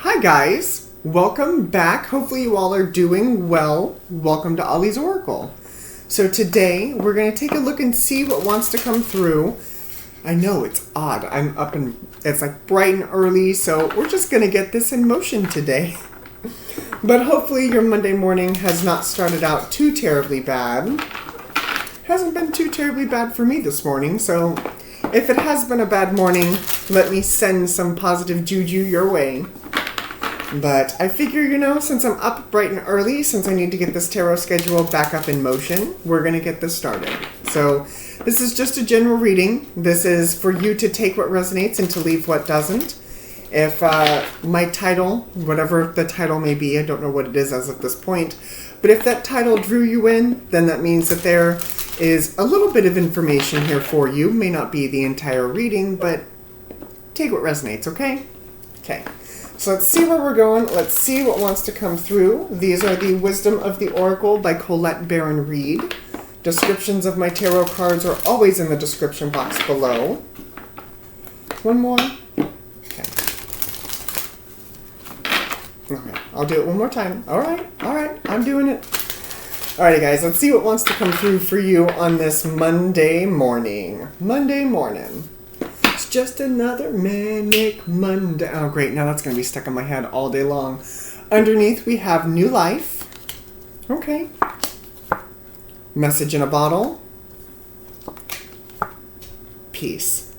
Hi guys, welcome back. Hopefully you all are doing well. Welcome to Ollie's Oracle. So today we're going to take a look and see what wants to come through. I know it's odd. I'm up and it's like bright and early, so we're just going to get this in motion today. But hopefully your Monday morning has not started out too terribly bad. Hasn't been too terribly bad for me this morning, so if it has been a bad morning, let me send some positive juju your way. But I figure, since I'm up bright and early, since I need to get this tarot schedule back up in motion, we're going to get this started. So this is just a general reading. This is for you to take what resonates and to leave what doesn't. If my title, whatever the title may be, I don't know what it is as of this point, but if that title drew you in, then that means that there is a little bit of information here for you. May not be the entire reading, but take what resonates, okay? Okay. So let's see where we're going. Let's see what wants to come through. These are the Wisdom of the Oracle by Colette Baron Reed. Descriptions of my tarot cards are always in the description box below. One more. Okay. Okay, I'll do it one more time. All right, I'm doing it. Alrighty guys, let's see what wants to come through for you on this Monday morning. It's just another manic Monday. Oh great, now that's going to be stuck in my head all day long. Underneath we have new life. Okay. Message in a bottle. Peace.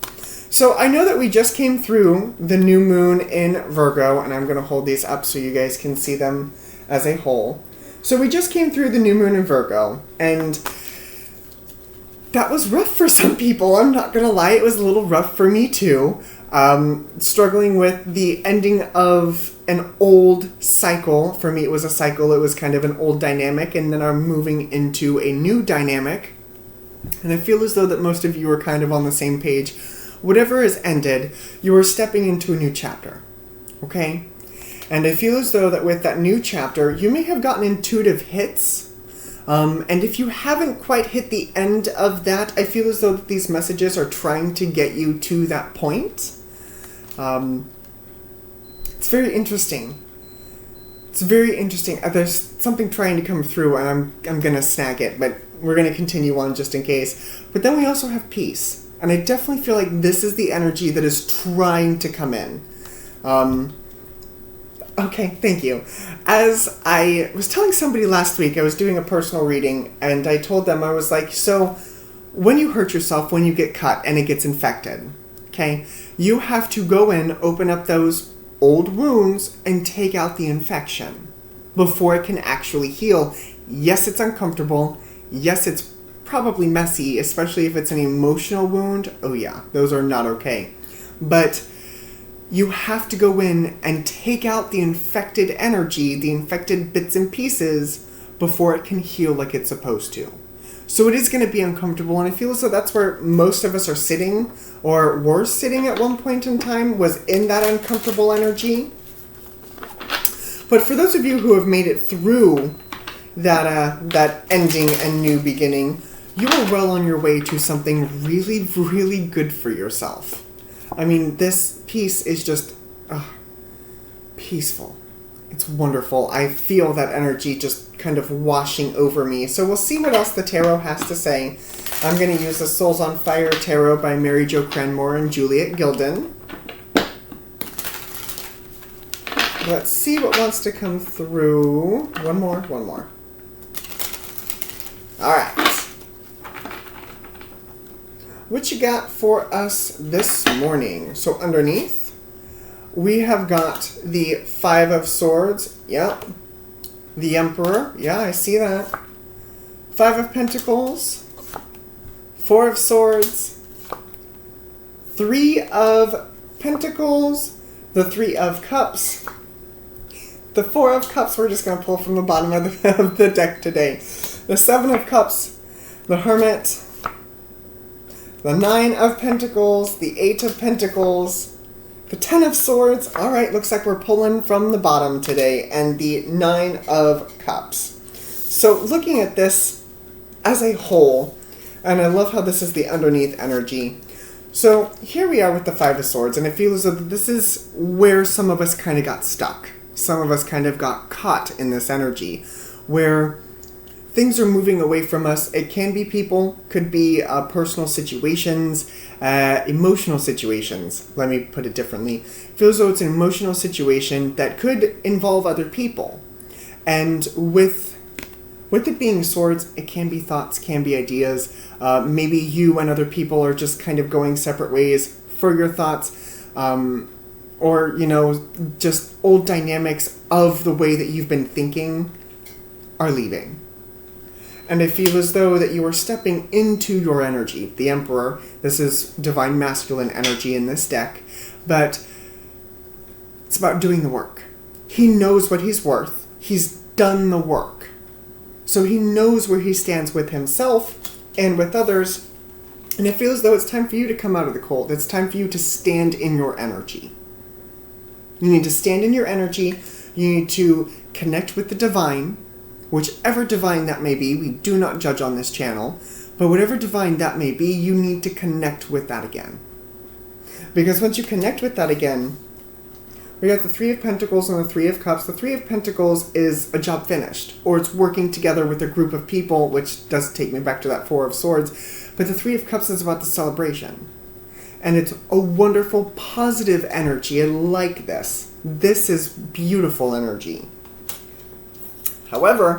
So I know that we just came through the new moon in Virgo, and I'm going to hold these up so you guys can see them as a whole. So we just came through the new moon in Virgo, and that was rough for some people. I'm not going to lie, it was a little rough for me too. Struggling with the ending of an old cycle. For me, it was a cycle. It was kind of an old dynamic, and then I'm moving into a new dynamic. And I feel as though that most of you are kind of on the same page. Whatever is ended, you are stepping into a new chapter. Okay? And I feel as though that with that new chapter, you may have gotten intuitive hits. And if you haven't quite hit the end of that, I feel as though that these messages are trying to get you to that point. It's very interesting. There's something trying to come through, and I'm going to snag it, but we're going to continue on just in case. But then we also have peace. And I definitely feel like this is the energy that is trying to come in. Okay, thank you. As I was telling somebody last week, I was doing a personal reading, and I told them, I was like, so when you hurt yourself, when you get cut and it gets infected, okay, you have to go in, open up those old wounds, and take out the infection before it can actually heal. Yes, it's uncomfortable. Yes, it's probably messy, especially if it's an emotional wound. Oh yeah, those are not okay. But you have to go in and take out the infected energy, the infected bits and pieces, before it can heal like it's supposed to. So it is going to be uncomfortable, and I feel as though that's where most of us are sitting, or were sitting at one point in time, was in that uncomfortable energy. But for those of you who have made it through that ending and new beginning, you are well on your way to something really, really good for yourself. I mean, this piece is just peaceful. It's wonderful. I feel that energy just kind of washing over me. So we'll see what else the tarot has to say. I'm going to use the Souls on Fire Tarot by Mary Jo Cranmore and Juliet Gilden. Let's see what wants to come through. One more. All right. What you got for us this morning? So underneath, we have got the Five of Swords. Yep. The Emperor. Yeah, I see that. Five of Pentacles. Four of Swords. Three of Pentacles. The Three of Cups. The Four of Cups we're just going to pull from the bottom of the deck today. The Seven of Cups. The Hermit. The Nine of Pentacles, the Eight of Pentacles, the Ten of Swords. All right, looks like we're pulling from the bottom today, and the Nine of Cups. So looking at this as a whole, and I love how this is the underneath energy. So here we are with the Five of Swords, and it feels as though this is where some of us kind of got stuck. Some of us kind of got caught in this energy, where things are moving away from us. It can be people, could be personal situations, emotional situations. Let me put it differently. It feels as though it's an emotional situation that could involve other people. And with it being swords, it can be thoughts, can be ideas. Maybe you and other people are just kind of going separate ways for your thoughts. Or, just old dynamics of the way that you've been thinking are leaving. And I feel as though that you are stepping into your energy. The Emperor, this is divine masculine energy in this deck, but it's about doing the work. He knows what he's worth. He's done the work. So he knows where he stands with himself and with others. And it feels as though it's time for you to come out of the cold. It's time for you to stand in your energy. You need to stand in your energy. You need to connect with the divine. Whichever divine that may be, we do not judge on this channel, but whatever divine that may be, you need to connect with that again. Because once you connect with that again, we got the Three of Pentacles and the Three of Cups. The Three of Pentacles is a job finished, or it's working together with a group of people, which does take me back to that Four of Swords. But the Three of Cups is about the celebration. And it's a wonderful, positive energy. I like this. This is beautiful energy. However,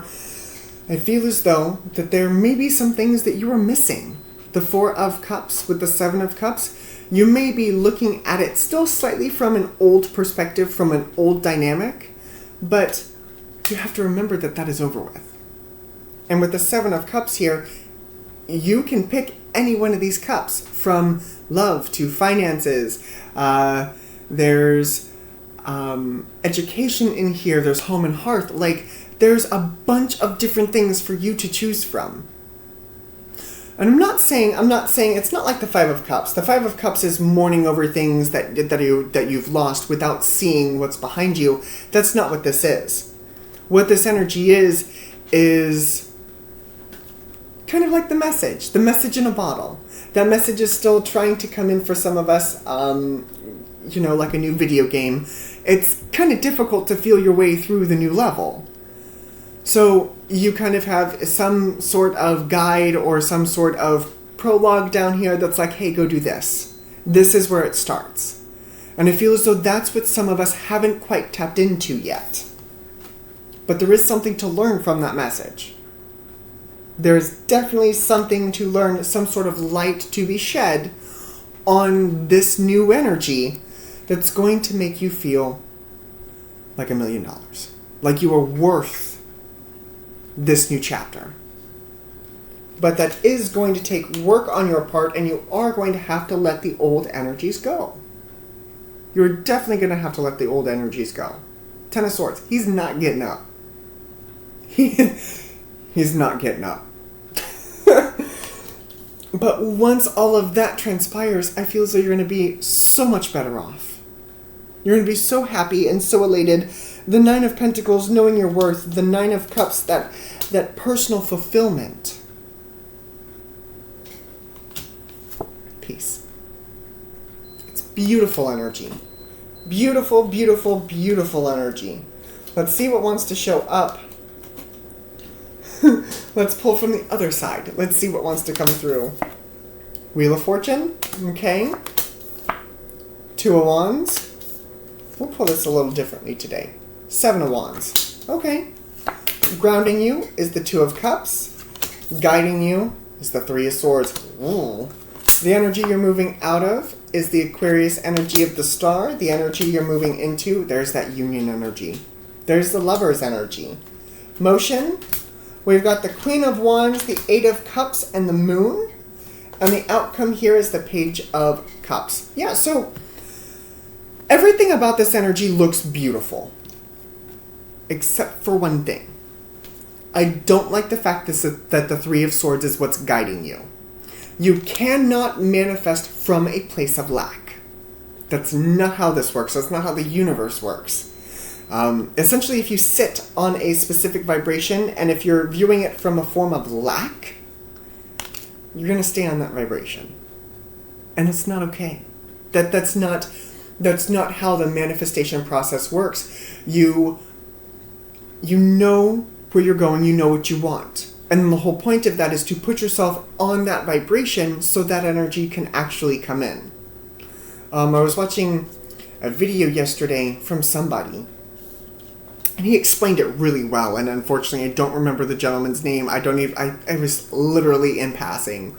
I feel as though that there may be some things that you are missing. The Four of Cups with the Seven of Cups, you may be looking at it still slightly from an old perspective, from an old dynamic, but you have to remember that that is over with. And with the Seven of Cups here, you can pick any one of these cups, from love to finances. There's education in here. There's home and hearth. There's a bunch of different things for you to choose from. And I'm not saying it's not like the Five of Cups. The Five of Cups is mourning over things that you've lost without seeing what's behind you. That's not what this is. What this energy is kind of like the message in a bottle. That message is still trying to come in for some of us, like a new video game. It's kind of difficult to feel your way through the new level. So you kind of have some sort of guide or some sort of prologue down here that's like, hey, go do this. This is where it starts. And I feel as though that's what some of us haven't quite tapped into yet. But there is something to learn from that message. There's definitely something to learn, some sort of light to be shed on this new energy that's going to make you feel like $1 million. Like you are worth this new chapter. But that is going to take work on your part, and you are going to have to let the old energies go. You're definitely going to have to let the old energies go. Ten of Swords. He's not getting up. He's not getting up. But once all of that transpires, I feel as though you're going to be so much better off. You're going to be so happy and so elated. The Nine of Pentacles, knowing your worth. The Nine of Cups, that personal fulfillment. Peace. It's beautiful energy. Beautiful, beautiful, beautiful energy. Let's see what wants to show up. Let's pull from the other side. Let's see what wants to come through. Wheel of Fortune. Okay. Two of Wands. We'll pull this a little differently today. Seven of Wands. Okay. Grounding you is the Two of Cups. Guiding you is the Three of Swords. Ooh. The energy you're moving out of is the Aquarius energy of the Star. The energy you're moving into, there's that union energy. There's the Lover's energy. Motion. We've got the Queen of Wands, the Eight of Cups, and the Moon. And the outcome here is the Page of Cups. Yeah, so everything about this energy looks beautiful. Except for one thing. I don't like the fact that the Three of Swords is what's guiding you. You cannot manifest from a place of lack. That's not how this works. That's not how the universe works. Essentially, if you sit on a specific vibration, and if you're viewing it from a form of lack, you're going to stay on that vibration. And it's not okay. That's not how the manifestation process works. You know where you're going, you know what you want. And the whole point of that is to put yourself on that vibration so that energy can actually come in. I was watching a video yesterday from somebody, and he explained it really well, and unfortunately I don't remember the gentleman's name. I was literally in passing.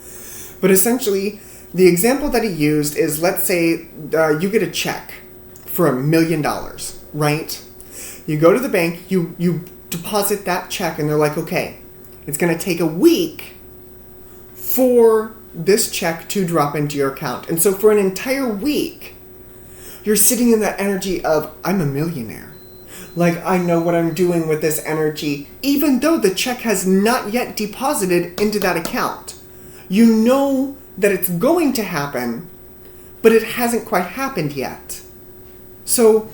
But essentially, the example that he used is, let's say you get a check for $1 million, right? You go to the bank, you deposit that check, and they're like, okay, it's going to take a week for this check to drop into your account. And so for an entire week, you're sitting in that energy of, I'm a millionaire. Like, I know what I'm doing with this energy, even though the check has not yet deposited into that account. You know that it's going to happen, but it hasn't quite happened yet. So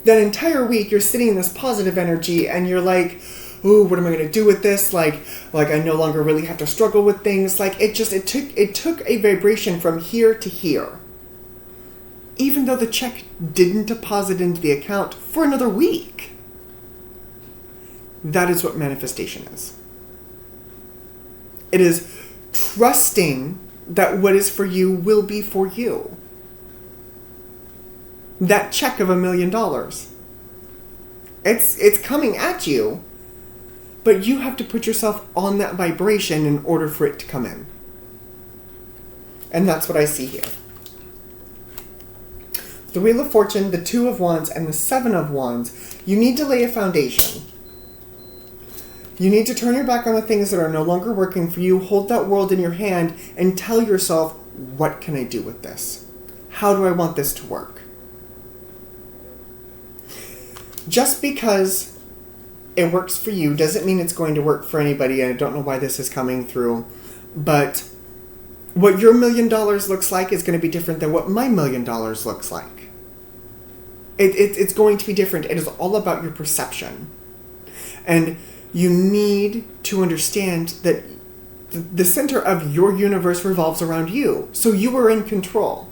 that entire week, you're sitting in this positive energy, and you're like, ooh, what am I going to do with this? Like I no longer really have to struggle with things. Like, it took a vibration from here to here, even though the check didn't deposit into the account for another week. That is what manifestation is. It is trusting that what is for you will be for you. That check of $1 million. It's coming at you, but you have to put yourself on that vibration in order for it to come in. And that's what I see here. The Wheel of Fortune, the Two of Wands, and the Seven of Wands, you need to lay a foundation. You need to turn your back on the things that are no longer working for you, hold that world in your hand, and tell yourself, what can I do with this? How do I want this to work? Just because it works for you doesn't mean it's going to work for anybody. I don't know why this is coming through, but what your $1 million looks like is going to be different than what my $1 million looks like. It's going to be different. It is all about your perception. And you need to understand that the center of your universe revolves around you. So you are in control.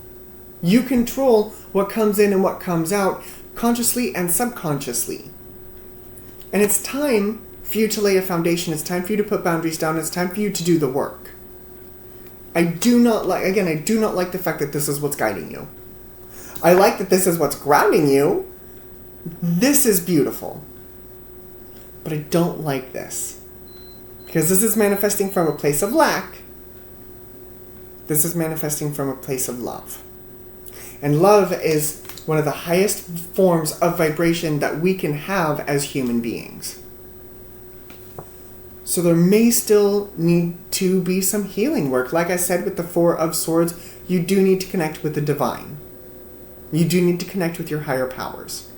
You control what comes in and what comes out, consciously and subconsciously. And it's time for you to lay a foundation. It's time for you to put boundaries down. It's time for you to do the work. I do not like the fact that this is what's guiding you. I like that this is what's grounding you. This is beautiful. But I don't like this. Because this is manifesting from a place of lack. This is manifesting from a place of love. And love is one of the highest forms of vibration that we can have as human beings. So there may still need to be some healing work. Like I said with the Four of Swords, you do need to connect with the divine. You do need to connect with your higher powers.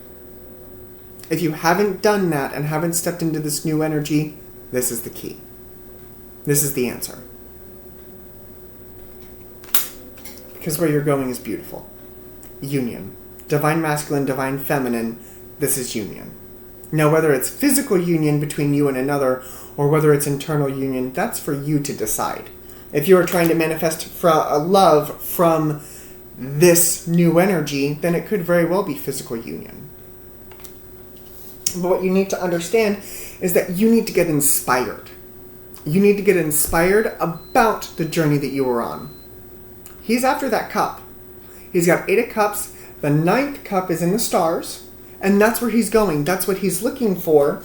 If you haven't done that and haven't stepped into this new energy, this is the key. This is the answer. Because where you're going is beautiful. Union. Divine masculine, divine feminine, this is union. Now, whether it's physical union between you and another, or whether it's internal union, that's for you to decide. If you are trying to manifest a love from this new energy, then it could very well be physical union. But what you need to understand is that you need to get inspired. You need to get inspired about the journey that you are on. He's after that cup. He's got 8 of Cups. The 9th cup is in the stars. And that's where he's going. That's what he's looking for.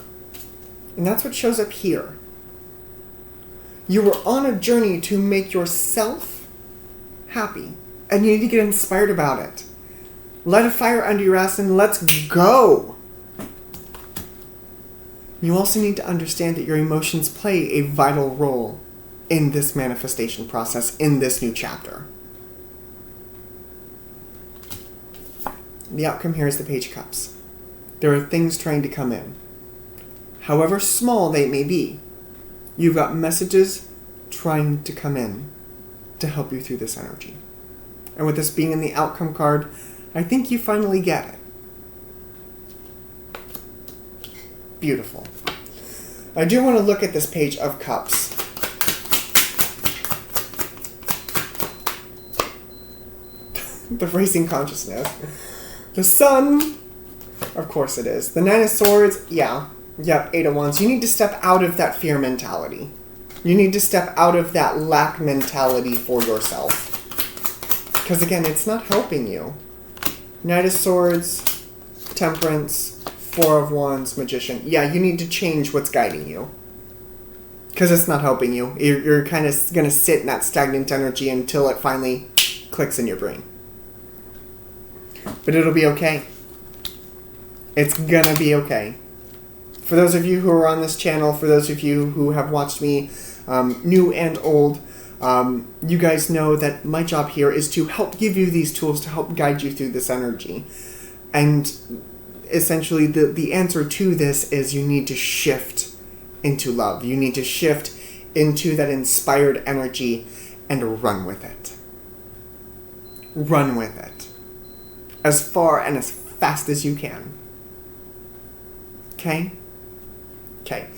And that's what shows up here. You were on a journey to make yourself happy. And you need to get inspired about it. Light a fire under your ass and let's go. You also need to understand that your emotions play a vital role in this manifestation process, in this new chapter. The outcome here is the Page of Cups. There are things trying to come in. However small they may be, you've got messages trying to come in to help you through this energy. And with this being in the outcome card, I think you finally get it. Beautiful. I do want to look at this Page of Cups. The racing consciousness. The Sun. Of course it is. The Nine of Swords. Yeah. Yep, Eight of Wands. You need to step out of that fear mentality. You need to step out of that lack mentality for yourself. Because again, it's not helping you. Knight of Swords, Temperance, Four of Wands, Magician. Yeah, you need to change what's guiding you. Because it's not helping you. You're kind of going to sit in that stagnant energy until it finally clicks in your brain. But it'll be okay. It's going to be okay. For those of you who are on this channel, for those of you who have watched me, new and old, you guys know that my job here is to help give you these tools to help guide you through this energy. And essentially the answer to this is you need to shift into love. You need to shift into that inspired energy and run with it. Run with it. As far and as fast as you can. Okay? Okay.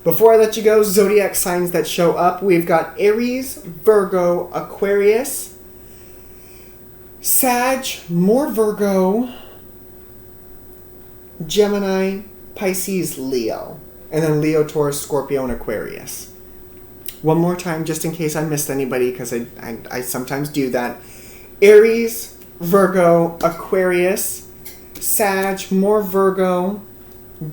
Before I let you go, zodiac signs that show up. We've got Aries, Virgo, Aquarius, Sag, more Virgo, Gemini, Pisces, Leo. And then Leo, Taurus, Scorpio, and Aquarius. One more time, just in case I missed anybody, because I sometimes do that. Aries, Virgo, Aquarius, Sag, more Virgo,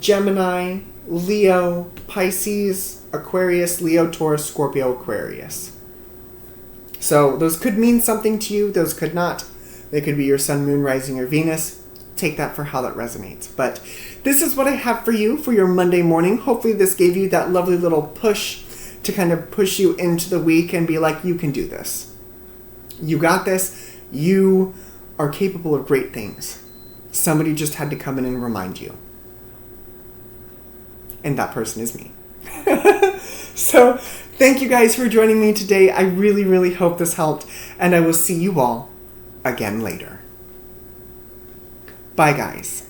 Gemini, Leo, Pisces, Aquarius, Leo, Taurus, Scorpio, Aquarius. So those could mean something to you. Those could not. They could be your sun, moon, rising, or Venus. Take that for how that resonates. But this is what I have for you for your Monday morning. Hopefully this gave you that lovely little push to kind of push you into the week and be like, you can do this. You got this. You are capable of great things. Somebody just had to come in and remind you. And that person is me. So, thank you guys for joining me today. I really, really hope this helped. And I will see you all again later. Bye, guys.